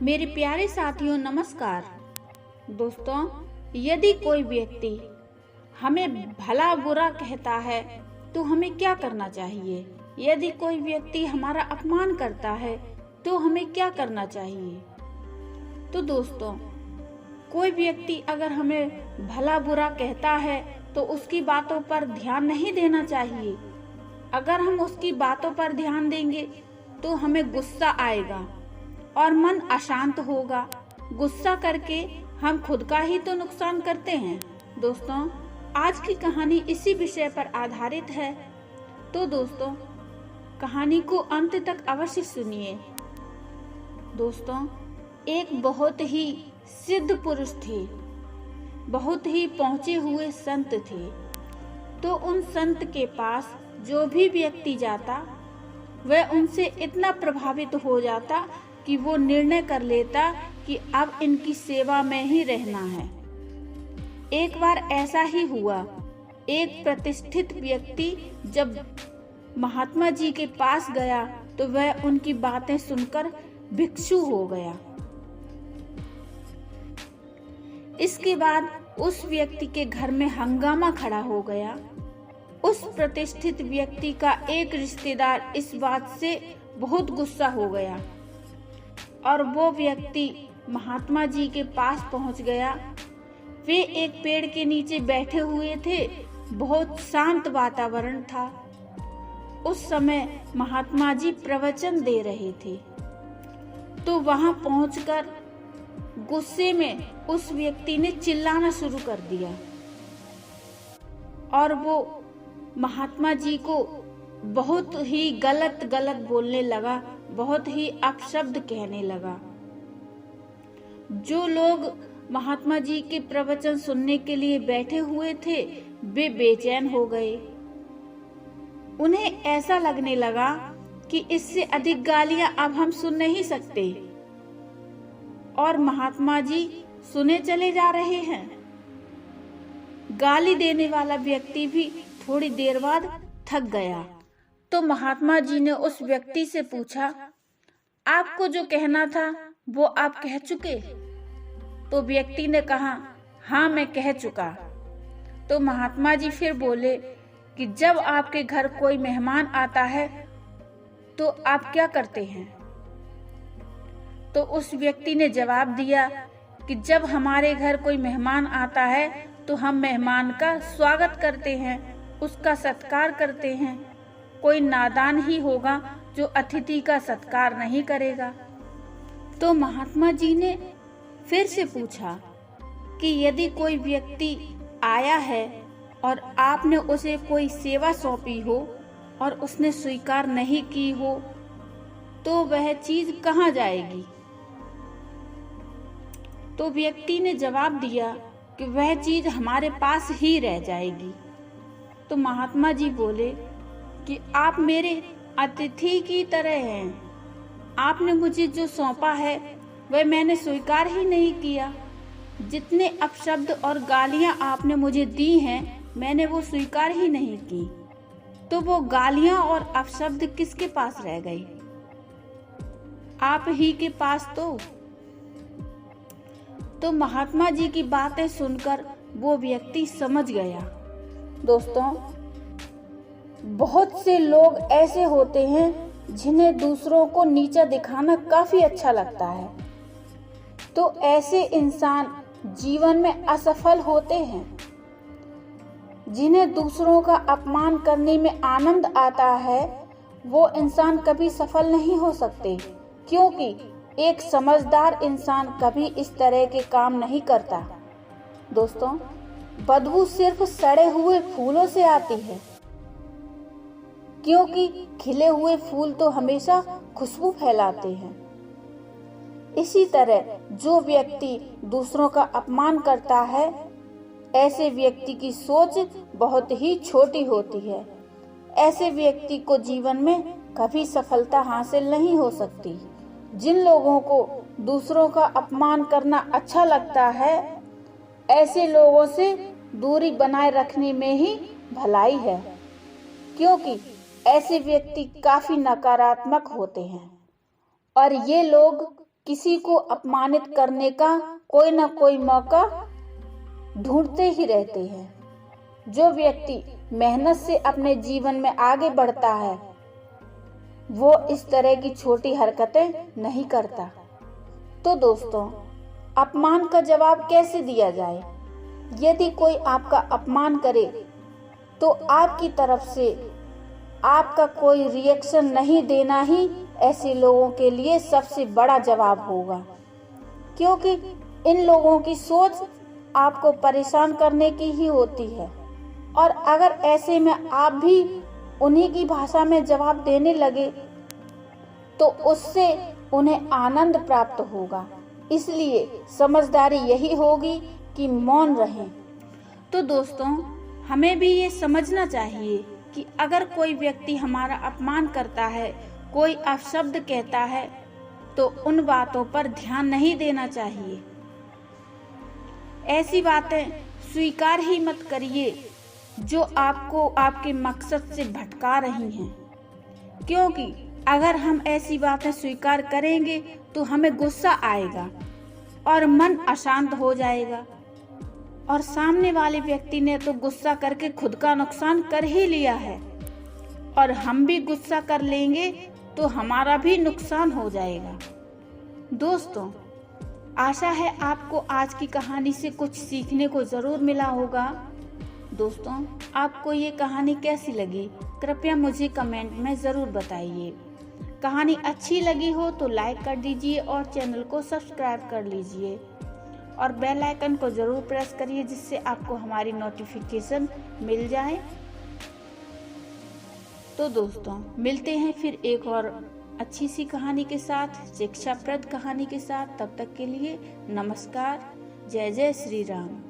मेरे प्यारे साथियों नमस्कार। दोस्तों, यदि कोई व्यक्ति हमें भला बुरा कहता है तो हमें क्या करना चाहिए? यदि कोई व्यक्ति हमारा अपमान करता है तो हमें क्या करना चाहिए? तो दोस्तों, कोई व्यक्ति अगर हमें भला बुरा कहता है तो उसकी बातों पर ध्यान नहीं देना चाहिए। अगर हम उसकी बातों पर ध्यान देंगे तो हमें गुस्सा आएगा और मन अशांत होगा। गुस्सा करके हम खुद का ही तो नुकसान करते हैं। दोस्तों, आज की कहानी इसी विषय पर आधारित है, तो दोस्तों कहानी को अंत तक अवश्य सुनिए। दोस्तों, एक बहुत ही सिद्ध पुरुष थे, बहुत ही पहुंचे हुए संत थे। तो उन संत के पास जो भी व्यक्ति जाता वह उनसे इतना प्रभावित हो जाता कि वो निर्णय कर लेता कि अब इनकी सेवा में ही रहना है। एक बार ऐसा ही हुआ। एक प्रतिष्ठित व्यक्ति जब महात्मा जी के पास गया तो वह उनकी बातें सुनकर भिक्षु हो गया। इसके बाद उस व्यक्ति के घर में हंगामा खड़ा हो गया। उस प्रतिष्ठित व्यक्ति का एक रिश्तेदार इस बात से बहुत गुस्सा हो गया और वो व्यक्ति महात्मा जी के पास पहुंच गया। वे एक पेड़ के नीचे बैठे हुए थे। बहुत शांत वातावरण था। उस समय महात्मा जी प्रवचन दे रहे थे। तो वहां पहुंचकर गुस्से में उस व्यक्ति ने चिल्लाना शुरू कर दिया और वो महात्मा जी को बहुत ही गलत बोलने लगा, बहुत ही अपशब्द कहने लगा। जो लोग महात्मा जी के प्रवचन सुनने के लिए बैठे हुए थे वे बेचैन हो गए। उन्हें ऐसा लगने लगा कि इससे अधिक गालियां अब हम सुन नहीं सकते और महात्मा जी सुने चले जा रहे हैं। गाली देने वाला व्यक्ति भी थोड़ी देर बाद थक गया। तो महात्मा जी ने उस व्यक्ति से पूछा, आपको जो कहना था वो आप कह चुके? तो व्यक्ति ने कहा, हाँ मैं कह चुका। तो महात्मा जी फिर बोले कि जब आपके घर कोई मेहमान आता है तो आप क्या करते हैं? तो उस व्यक्ति ने जवाब दिया कि जब हमारे घर कोई मेहमान आता है तो हम मेहमान का स्वागत करते हैं, उसका सत्कार करते हैं। कोई नादान ही होगा जो अतिथि का सत्कार नहीं करेगा। तो महात्मा जी ने फिर से पूछा कि यदि कोई व्यक्ति आया है और आपने उसे कोई सेवा सौंपी हो और उसने स्वीकार नहीं की हो तो वह चीज कहाँ जाएगी? तो व्यक्ति ने जवाब दिया कि वह चीज हमारे पास ही रह जाएगी। तो महात्मा जी बोले कि आप मेरे अतिथि की तरह हैं। आपने मुझे जो सौंपा है वह मैंने स्वीकार ही नहीं किया। जितने अपशब्द और गालियां आपने मुझे दी हैं मैंने वो स्वीकार ही नहीं की। तो वो गालियां और अपशब्द किसके पास रह गई? आप ही के पास। तो महात्मा जी की बातें सुनकर वो व्यक्ति समझ गया। दोस्तों, बहुत से लोग ऐसे होते हैं जिन्हें दूसरों को नीचा दिखाना काफी अच्छा लगता है। तो ऐसे इंसान जीवन में असफल होते हैं। जिन्हें दूसरों का अपमान करने में आनंद आता है वो इंसान कभी सफल नहीं हो सकते, क्योंकि एक समझदार इंसान कभी इस तरह के काम नहीं करता। दोस्तों, बदबू सिर्फ सड़े हुए फूलों से आती है, क्योंकि खिले हुए फूल तो हमेशा खुशबू फैलाते हैं। इसी तरह जो व्यक्ति दूसरों का अपमान करता है ऐसे व्यक्ति की सोच बहुत ही छोटी होती है। ऐसे व्यक्ति को जीवन में कभी सफलता हासिल नहीं हो सकती। जिन लोगों को दूसरों का अपमान करना अच्छा लगता है ऐसे लोगों से दूरी बनाए रखने में ही भलाई है, क्योंकि ऐसे व्यक्ति काफी नकारात्मक होते हैं और ये लोग किसी को अपमानित करने का कोई न कोई मौका ढूंढते ही रहते हैं। जो व्यक्ति मेहनत से अपने जीवन में आगे बढ़ता है वो इस तरह की छोटी हरकतें नहीं करता। तो दोस्तों, अपमान का जवाब कैसे दिया जाए? यदि कोई आपका अपमान करे तो आपकी तरफ से आपका कोई रिएक्शन नहीं देना ही ऐसे लोगों के लिए सबसे बड़ा जवाब होगा, क्योंकि इन लोगों की सोच आपको परेशान करने की ही होती है। और अगर ऐसे में आप भी उन्हीं की भाषा में जवाब देने लगे तो उससे उन्हें आनंद प्राप्त होगा। इसलिए समझदारी यही होगी कि मौन रहें। तो दोस्तों, हमें भी ये समझना चाहिए कि अगर कोई व्यक्ति हमारा अपमान करता है, कोई अपशब्द कहता है, तो उन बातों पर ध्यान नहीं देना चाहिए। ऐसी बातें स्वीकार ही मत करिए जो आपको आपके मकसद से भटका रही हैं, क्योंकि अगर हम ऐसी बातें स्वीकार करेंगे तो हमें गुस्सा आएगा और मन अशांत हो जाएगा, और सामने वाले व्यक्ति ने तो गुस्सा करके खुद का नुकसान कर ही लिया है, और हम भी गुस्सा कर लेंगे तो हमारा भी नुकसान हो जाएगा। दोस्तों, आशा है आपको आज की कहानी से कुछ सीखने को जरूर मिला होगा। दोस्तों, आपको ये कहानी कैसी लगी कृपया मुझे कमेंट में जरूर बताइए। कहानी अच्छी लगी हो तो लाइक कर दीजिए और चैनल को सब्सक्राइब कर लीजिए और बेल आइकन को जरूर प्रेस करिए, जिससे आपको हमारी नोटिफिकेशन मिल जाए। तो दोस्तों, मिलते हैं फिर एक और अच्छी सी कहानी के साथ, शिक्षाप्रद कहानी के साथ। तब तक के लिए नमस्कार। जय जय श्री राम।